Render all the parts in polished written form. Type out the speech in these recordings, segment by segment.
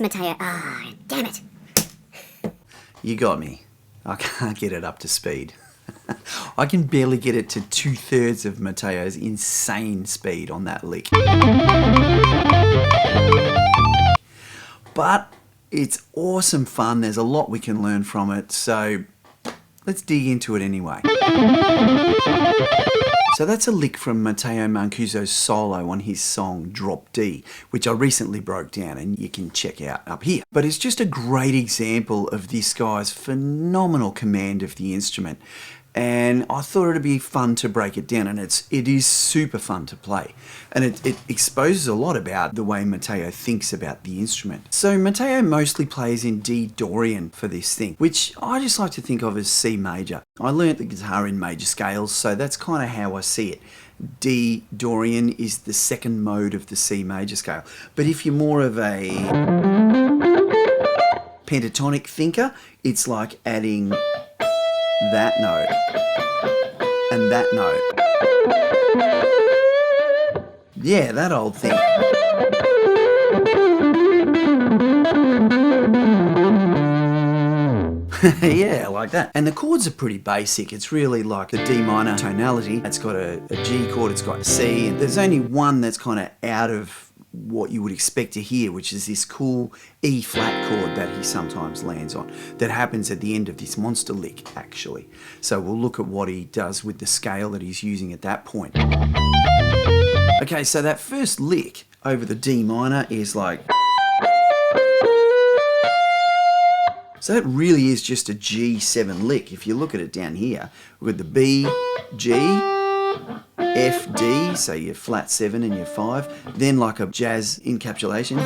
Matteo. Ah, damn it. You got me. I can't get it up to speed. I can barely get it to 2/3 of Matteo's insane speed on that lick. But it's awesome fun. There's a lot we can learn from it. So let's dig into it anyway. So that's a lick from Matteo Mancuso's solo on his song Drop D, which I recently broke down and you can check out up here. But it's just a great example of this guy's phenomenal command of the instrument. And I thought it'd be fun to break it down, and it is super fun to play. And it exposes a lot about the way Matteo thinks about the instrument. So Matteo mostly plays in D Dorian for this thing, which I just like to think of as C major. I learnt the guitar in major scales, so that's kind of how I see it. D Dorian is the second mode of the C major scale. But if you're more of a pentatonic thinker, it's like adding that note and that note. Yeah, that old thing. Yeah, like that. And the chords are pretty basic. It's really like the D minor tonality. It's got a G chord, it's got a C, and there's only one that's kind of out of what you would expect to hear, which is this cool E flat chord that he sometimes lands on, that happens at the end of this monster lick, actually. So we'll look at what he does with the scale that he's using at that point. Okay, so that first lick over the D minor is like... So that really is just a G7 lick. If you look at it down here, we've got the B, G, F, D, so your flat 7 and your 5, then like a jazz encapsulation,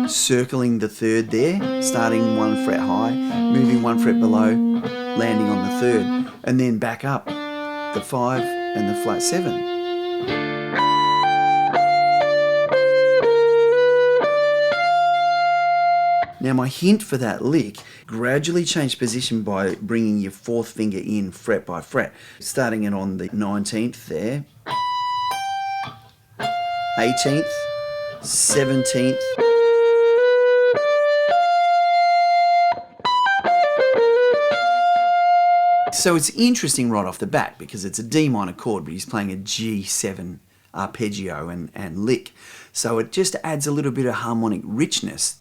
circling the third there, starting 1 fret high, moving 1 fret below, landing on the third, and then back up the 5 and the flat 7. Now my hint for that lick, gradually change position by bringing your 4th finger in fret by fret. Starting it on the 19th there, 18th, 17th, so it's interesting right off the bat because it's a D minor chord, but he's playing a G7 arpeggio and lick. So it just adds a little bit of harmonic richness.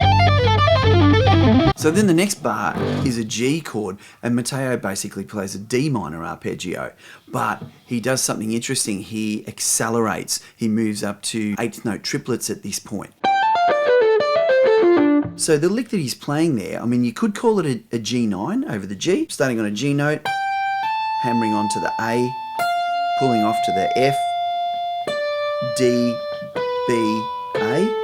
So then the next bar is a G chord, and Matteo basically plays a D minor arpeggio, but he does something interesting. He accelerates. He moves up to 8th note triplets at this point. So the lick that he's playing there, I mean, you could call it a G9 over the G, starting on a G note, hammering onto the A, pulling off to the F, D, B, A.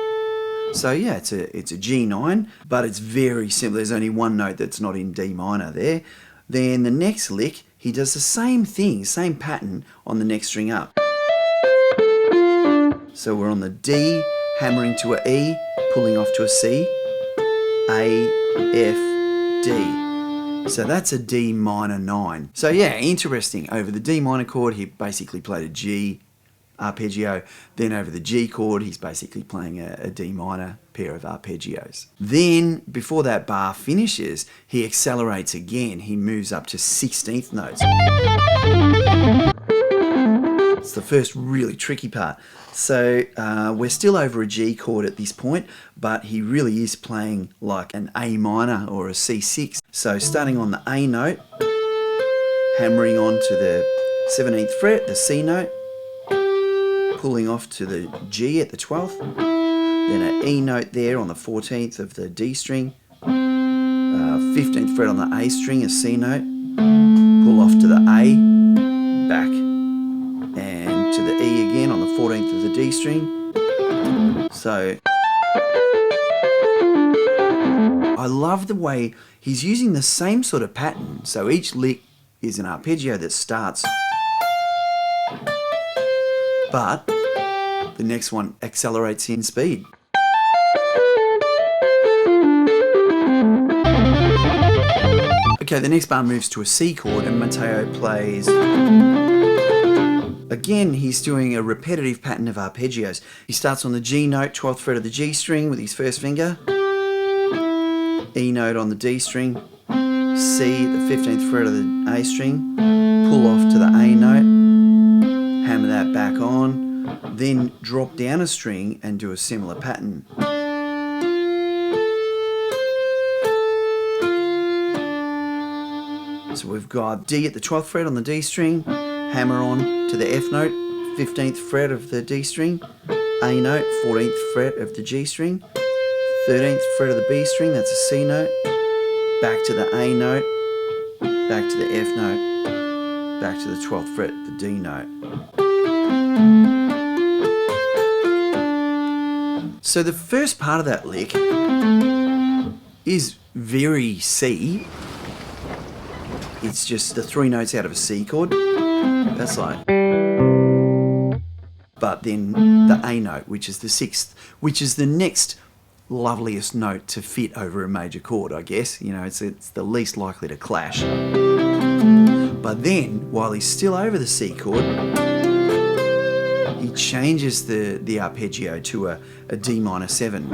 So yeah, it's a G9, but it's very simple. There's only one note that's not in D minor there. Then the next lick, he does the same thing, same pattern on the next string up. So we're on the D, hammering to a E, pulling off to a C, A, F, D. So that's a D minor 9. So yeah, interesting. Over the D minor chord, he basically played a G arpeggio. Then over the G chord, he's basically playing a D minor pair of arpeggios. Then, before that bar finishes, he accelerates again. He moves up to 16th notes. It's the first really tricky part. So we're still over a G chord at this point, but he really is playing like an A minor or a C6. So starting on the A note, hammering on to the 17th fret, the C note, pulling off to the G at the 12th, then an E note there on the 14th of the D string, 15th fret on the A string, a C note, pull off to the A, back, and to the E again on the 14th of the D string. So I love the way he's using the same sort of pattern. So each lick is an arpeggio that starts, but the next one accelerates in speed. Okay, the next bar moves to a C chord, and Matteo plays a Again, he's doing a repetitive pattern of arpeggios. He starts on the G note, 12th fret of the G string with his first finger, E note on the D string, C, the 15th fret of the A string, pull off to the A note, hammer that back on, then drop down a string and do a similar pattern. So we've got D at the 12th fret on the D string, hammer on to the F note, 15th fret of the D string, A note, 14th fret of the G string, 13th fret of the B string, that's a C note, back to the A note, back to the F note, back to the 12th fret, the D note. So the first part of that lick is very C. It's just the 3 notes out of a C chord. That's like. But then the A note, which is the 6th, which is the next loveliest note to fit over a major chord, I guess. You know, it's the least likely to clash. But then, while he's still over the C chord, he changes the arpeggio to a D minor 7.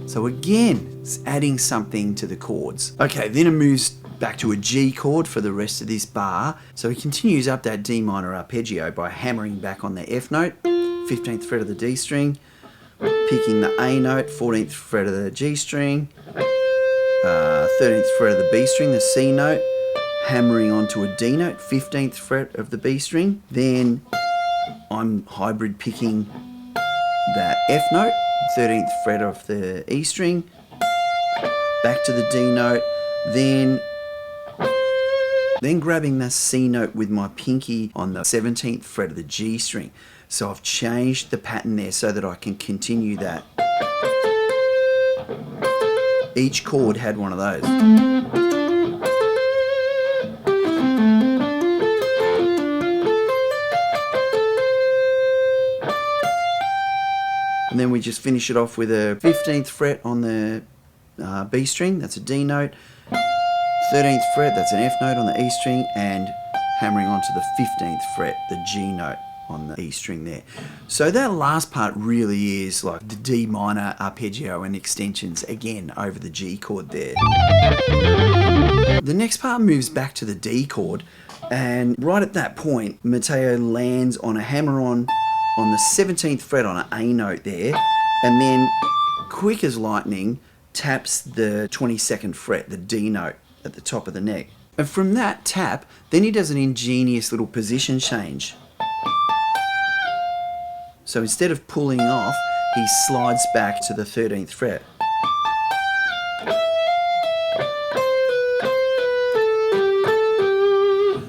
So again, it's adding something to the chords. Okay, then it moves back to a G chord for the rest of this bar. So he continues up that D minor arpeggio by hammering back on the F note, 15th fret of the D string, picking the A note, 14th fret of the G string, 13th fret of the B string, the C note, hammering onto a D note, 15th fret of the B string. Then I'm hybrid picking that F note, 13th fret of the E string, back to the D note, then grabbing the C note with my pinky on the 17th fret of the G string. So I've changed the pattern there so that I can continue that. Each chord had one of those. And then we just finish it off with a 15th fret on the B string, that's a D note, 13th fret, that's an F note on the E string, and hammering onto the 15th fret, the G note on the E string there. So that last part really is like the D minor arpeggio and extensions again over the G chord there. The next part moves back to the D chord, and right at that point, Matteo lands on a hammer-on the 17th fret on an A note there, and then quick as lightning taps the 22nd fret, the D note at the top of the neck. And from that tap, then he does an ingenious little position change. So instead of pulling off, he slides back to the 13th fret.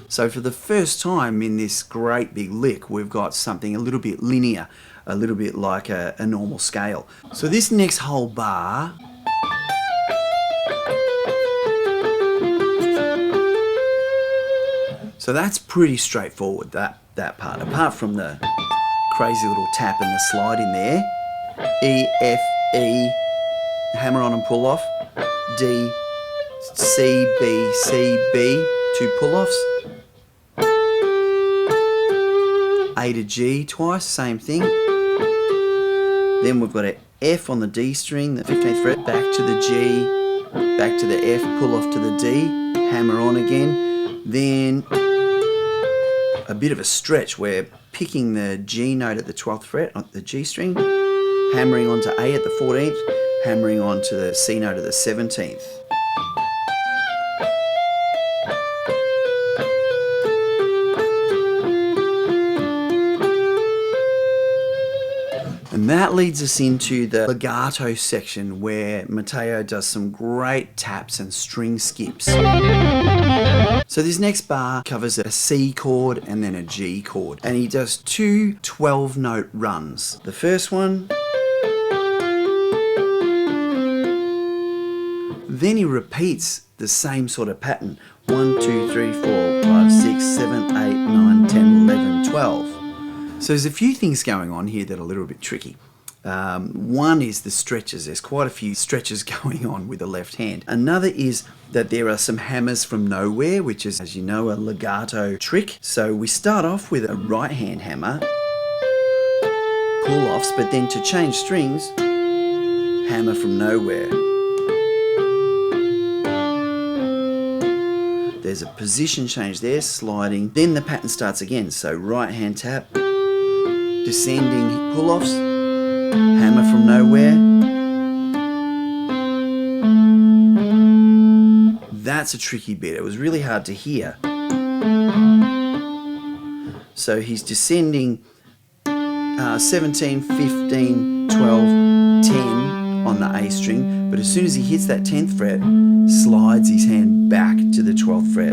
So for the first time in this great big lick, we've got something a little bit linear, a little bit like a normal scale. So this next whole bar so that's pretty straightforward, that part. Apart from the crazy little tap and the slide in there. E, F, E, hammer on and pull off. D, C, B, C, B, 2 pull-offs. A to G twice, same thing. Then we've got an F on the D string, the 15th fret, back to the G, back to the F, pull off to the D, hammer on again. Then a bit of a stretch where picking the G note at the 12th fret on the G string, hammering onto A at the 14th, hammering onto the C note at the 17th. And that leads us into the legato section where Matteo does some great taps and string skips. So this next bar covers a C chord and then a G chord. And he does 2 12-note runs. The first one. Then he repeats the same sort of pattern. 1, 2, 3, 4, 5, 6, 7, 8, 9, 10, 11, 12. So there's a few things going on here that are a little bit tricky. One is the stretches. There's quite a few stretches going on with the left hand. Another is that there are some hammers from nowhere, which is, as you know, a legato trick. So we start off with a right hand hammer, pull-offs, but then to change strings, hammer from nowhere. There's a position change there, sliding. Then the pattern starts again. So right hand tap, descending pull-offs, hammer from nowhere. That's a tricky bit. It was really hard to hear. So he's descending 17, 15, 12, 10 on the A string, but as soon as he hits that 10th fret, slides his hand back to the 12th fret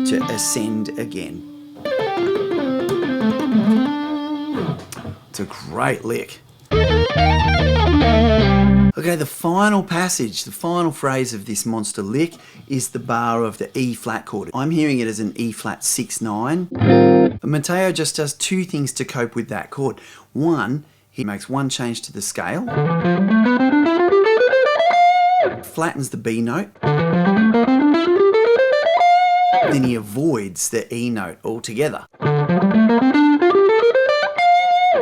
to ascend again. It's a great lick. Okay, the final passage, the final phrase of this monster lick is the bar of the E flat chord. I'm hearing it as an E flat 6/9. Matteo just does two things to cope with that chord. One, he makes one change to the scale, flattens the B note, then he avoids the E note altogether.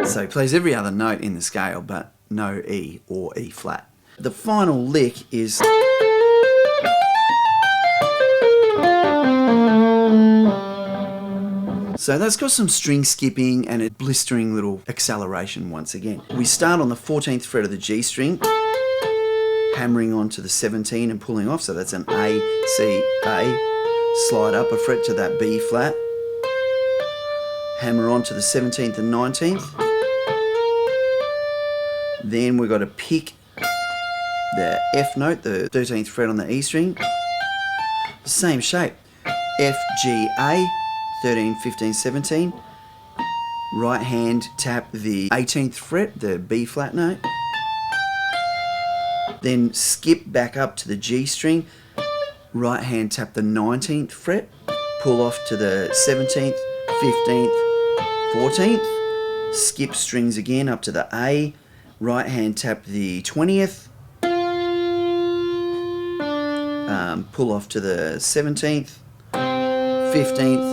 So he plays every other note in the scale, but no E or E flat. The final lick is so that's got some string skipping and a blistering little acceleration once again. We start on the 14th fret of the G string, hammering onto the 17 and pulling off, so that's an A, C, A. Slide up a fret to that B flat, hammer onto the 17th and 19th. Then we've got to pick the F note, the 13th fret on the E string. The same shape. F, G, A, 13, 15, 17. Right hand tap the 18th fret, the B flat note. Then skip back up to the G string. Right hand tap the 19th fret. Pull off to the 17th, 15th, 14th. Skip strings again up to the A. Right hand tap the 20th, pull off to the 17th, 15th,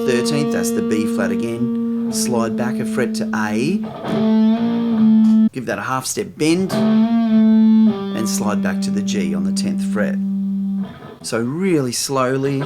13th, that's the B flat again, slide back a fret to A, give that a half step bend, and slide back to the G on the 10th fret. So really slowly.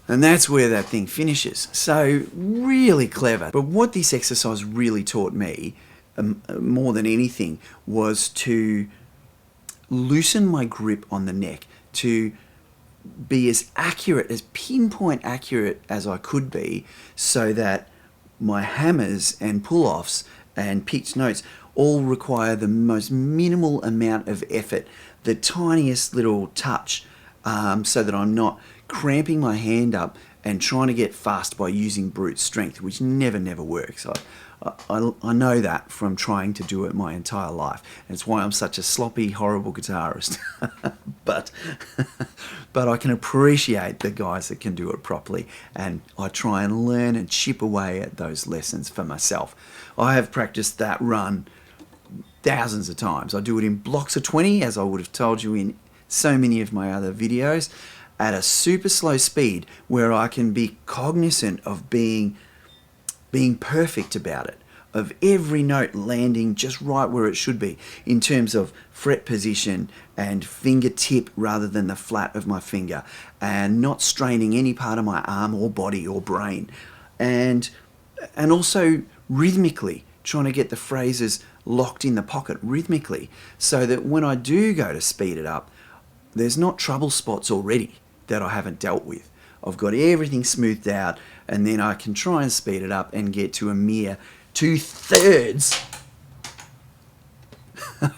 And that's where that thing finishes. So really clever. But what this exercise really taught me, more than anything, was to loosen my grip on the neck, to be as accurate, as pinpoint accurate as I could be, so that my hammers and pull-offs and picked notes all require the most minimal amount of effort, the tiniest little touch, so that I'm not cramping my hand up and trying to get fast by using brute strength, which never works. I know that from trying to do it my entire life. And it's why I'm such a sloppy, horrible guitarist. but I can appreciate the guys that can do it properly, and I try and learn and chip away at those lessons for myself. I have practiced that run thousands of times. I do it in blocks of 20, as I would have told you in so many of my other videos, at a super slow speed where I can be cognizant of being perfect about it, of every note landing just right where it should be in terms of fret position and fingertip rather than the flat of my finger, and not straining any part of my arm or body or brain, and also rhythmically trying to get the phrases locked in the pocket rhythmically, so that when I do go to speed it up, there's not trouble spots already that I haven't dealt with. I've got everything smoothed out, and then I can try and speed it up and get to a mere 2/3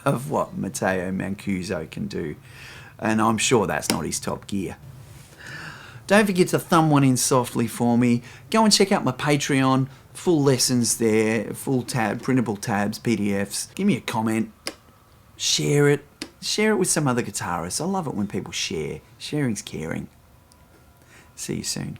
of what Matteo Mancuso can do. And I'm sure that's not his top gear. Don't forget to thumb one in softly for me. Go and check out my Patreon. Full lessons there, full printable tabs, PDFs. Give me a comment, share it with some other guitarists. I love it when people share. Sharing's caring. See you soon.